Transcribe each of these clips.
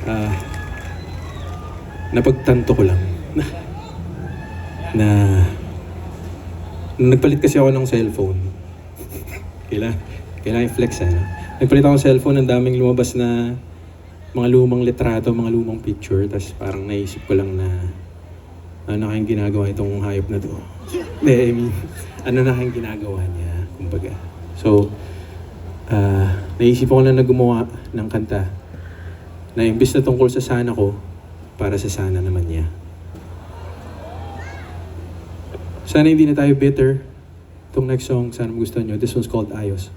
Ah, napagtanto ko lang na nagpalit kasi ako ng cellphone. Kailangan i-flex Nagpalit ako ng cellphone, ang daming lumabas na mga lumang litrato, mga lumang picture. Tapos parang naisip ko lang na ano na kayang ginagawa itong hayop na to. Hindi, I mean, ano na kayang ginagawa niya, kumbaga. So, naisip ko lang na gumawa ng kanta na imbis na tungkol sa sana ko, para sa sana naman niya. Sana hindi na tayo bitter. Itong next song, sana magustuhan nyo. This one's called Ayos.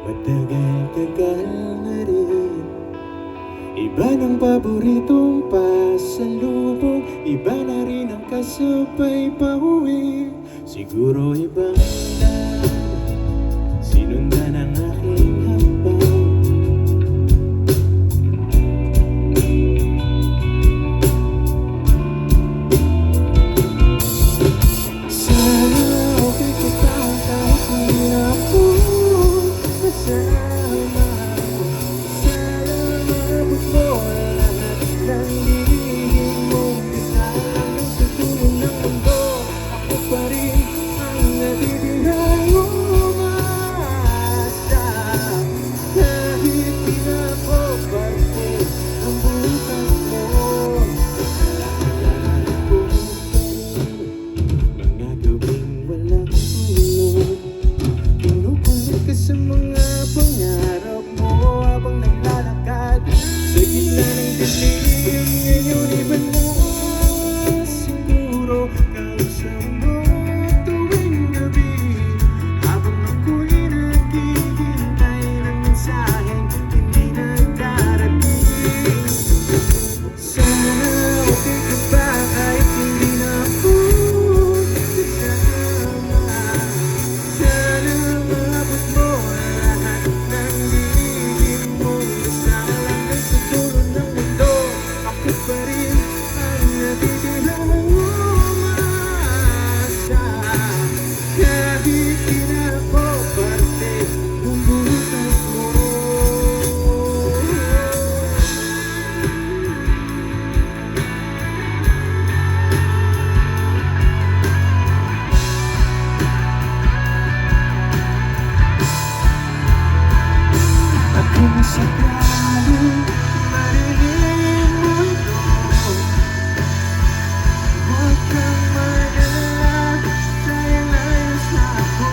Matagal-tagal na rin. Iba ng paboritong pasalubong, iba na rin ang kasabay pauwi. Siguro ibang lang sinundan ang aking hambang. Sana okay ka pa kahit hindi na ako kasama. Sana maabot mo lahat ng lihim mong kasama. Sa tulong ng mundo, ako pa rin ang natitirang umaasa. Kahit di na ako parte ng bukas mo, naalala ko pa rin mga gawing walang tulog. Kinukulit ka sa mga pangarap mo habang naglalakad sa gitna ng dilim. Ngayon iba na siguro kausap mo tuwing gabi, habang ako'y naghihintay ng mensaheng hindi nagdarating. Sana okay ka pa kahit hindi na ako kasama. Sana maabot mo lahat ng lihim mong kasama. Hanggang sa dulo ng mundo, ako pa rin ang natitirang umaasa. Kahit di na ako parte ng bukas mo. At kung sakaling marinig mo ito, huwag kang mag-alala, dahil ayos na ako.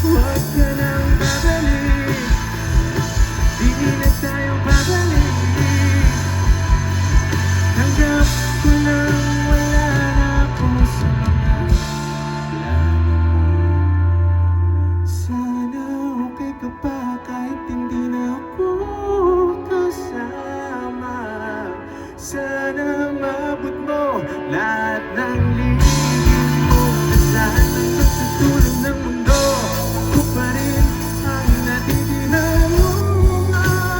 Huwag ka nang babalik, di na tayo babalik. Tanggap ko nang wala na ako sa mga plano mo. Sana okay ka pa kahit hindi na ako kasama. Sana maabot mo lahat ng lihim mong dasal. Hanggang sa dulo ng mundo, ako pa rin ang natitirang umaasa.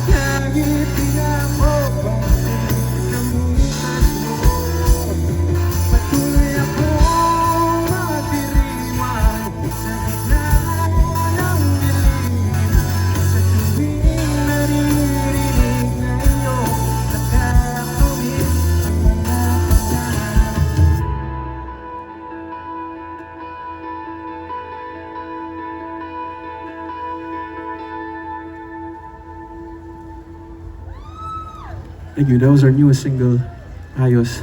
Kahit di na ako parte ng bukas mo, patuloy akong matiriwan sa gitna ng dilim. Sa tuwing naririnig na iyong nakakawin ang mga pangarap. Thank you. That was our newest single, Ayos.